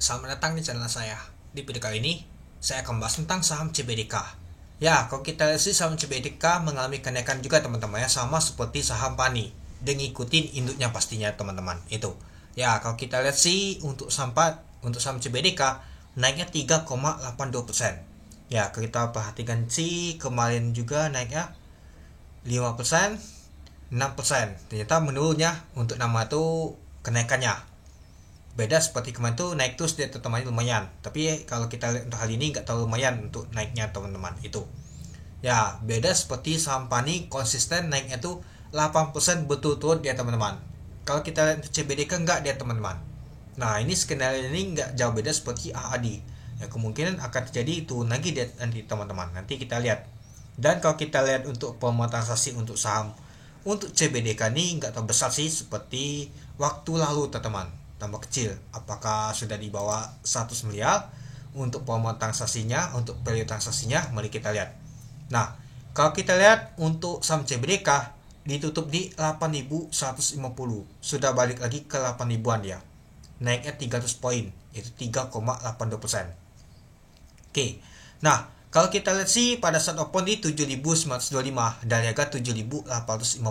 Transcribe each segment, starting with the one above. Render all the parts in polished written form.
Selamat datang di channel saya. Di video kali ini, saya akan bahas tentang saham CBDK. Ya, kalau kita lihat sih saham CBDK mengalami kenaikan juga teman-teman ya, sama seperti saham PANI. Dan ngikutin induknya pastinya teman-teman. Itu. Ya, kalau kita lihat sih untuk saham CBDK naiknya 3,82%. Ya, kalau kita perhatikan sih kemarin juga naiknya 5%, 6%. Ternyata menurunnya untuk nama itu kenaikannya beda seperti kemarin tuh naik terus dia teman-teman lumayan, tapi kalau kita lihat untuk hal ini nggak terlalu lumayan untuk naiknya teman-teman itu. Ya beda seperti saham PANI konsisten naiknya tuh 8% betul-betul dia teman-teman. Kalau kita lihat CBDK nggak dia teman-teman. Nah ini skenario ini nggak jauh beda seperti AAD ya, kemungkinan akan terjadi turun lagi dia nanti teman-teman, nanti kita lihat. Dan kalau kita lihat untuk peluang transaksi untuk saham untuk CBDK ini nggak terlalu besar sih seperti waktu lalu teman-teman, tambah kecil. Apakah sudah di bawah 100 miliar untuk volume transaksinya, untuk value transaksinya, mari kita lihat. Nah, kalau kita lihat untuk saham CBDK ditutup di 8.150, sudah balik lagi ke 8.000-an ya. Naiknya 300 poin, yaitu 3,82%. Oke. Nah, kalau kita lihat sih pada saat open di 7.925 dari harga 7.850.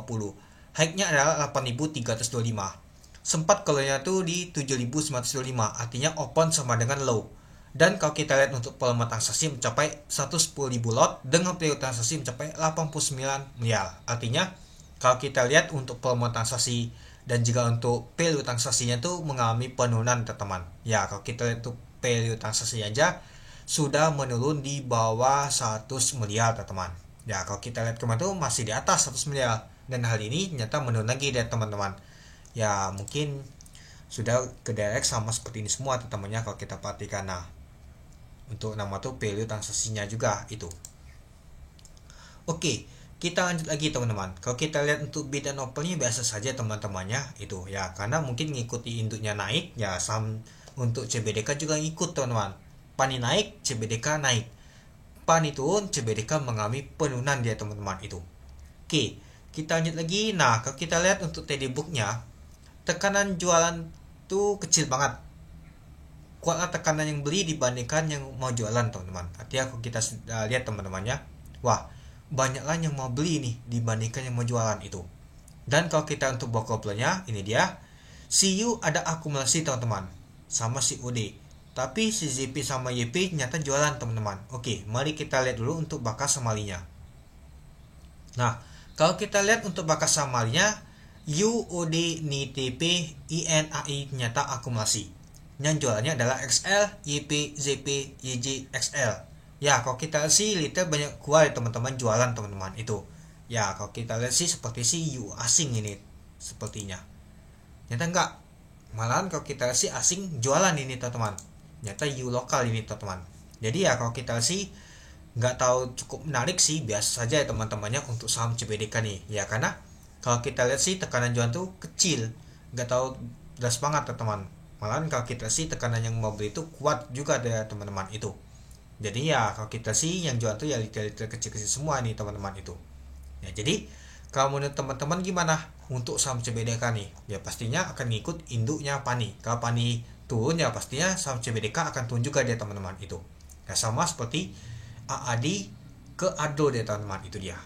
High-nya adalah 8.325. Sempat keluarnya tuh di 7.925, artinya open sama dengan low. Dan kalau kita lihat untuk volume transaksi mencapai 110.000 lot dengan value transaksi mencapai 89 miliar. Artinya kalau kita lihat untuk volume transaksi dan juga untuk value transaksinya tuh mengalami penurunan teman-teman. Ya, kalau kita lihat untuk value transaksi aja sudah menurun di bawah 100 miliar teman-teman. Ya, kalau kita lihat kemarin tuh masih di atas 100 miliar, dan hal ini ternyata menurun lagi deh teman-teman. Ya mungkin sudah ke direct sama seperti ini semua teman-temannya kalau kita perhatikan. Nah untuk nama tuh value transaksinya juga itu. Oke, kita lanjut lagi teman-teman. Kalau kita lihat untuk bid dan opennya biasa saja teman-temannya itu ya, karena mungkin ngikuti induknya naik ya. Saham untuk CBDK juga ngikut teman-teman. PANI naik, CBDK naik. PANI turun, CBDK mengalami penurunan dia teman-teman itu. Oke, kita lanjut lagi. Nah kalau kita lihat untuk TD booknya, tekanan jualan tuh kecil banget. Kuatlah tekanan yang beli dibandingkan yang mau jualan teman-teman. Artinya kalau kita lihat teman-temannya, wah banyaklah yang mau beli nih dibandingkan yang mau jualan itu. Dan kalau kita untuk bokoplernya, ini dia. CU ada akumulasi teman-teman, sama si UD. Tapi si ZP sama YP ternyata jualan teman-teman. Oke, mari kita lihat dulu untuk bakas samalinya. Nah, kalau kita lihat untuk bakas samalinya, UOD NITP INAI ternyata akumulasi. Yang jualannya adalah XL, YP, ZP, YJ, XL. Ya, kalau kita lihat sih retail banyak keluar ya teman-teman jualan teman-teman itu. Ya, kalau kita lihat sih seperti si U asing ini sepertinya. Ternyata enggak. Malahan kalau kita lihat sih asing jualan ini teman-teman. Ternyata U lokal ini teman-teman. Jadi ya kalau kita lihat sih nggak tahu, cukup menarik sih, biasa saja ya teman-temannya untuk saham CBDK nih. Ya karena kalau kita lihat sih tekanan jualan tuh kecil, nggak tahu deras banget teman-teman. Malahan kalau kita sih tekanan yang mau beli itu kuat juga ada teman-teman itu. Jadi ya kalau kita sih yang jual tuh ya retail-retail kecil-kecil semua nih teman-teman itu. Ya jadi kalau menurut teman-teman gimana untuk saham CBDK nih? Ya pastinya akan ngikut induknya PANI. Kalau PANI turun ya pastinya saham CBDK akan turun juga dia teman-teman itu. Ya sama seperti AAD ke ADO dia teman-teman, itu dia.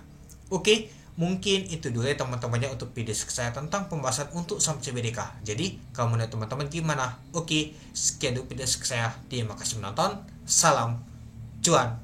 Oke, mungkin itu dulu ya teman-temannya untuk video saya tentang pembahasan untuk saham CBDK. Jadi kalau menurut teman-teman gimana? Oke, sekian dulu video saya. Terima kasih menonton. Salam cuan.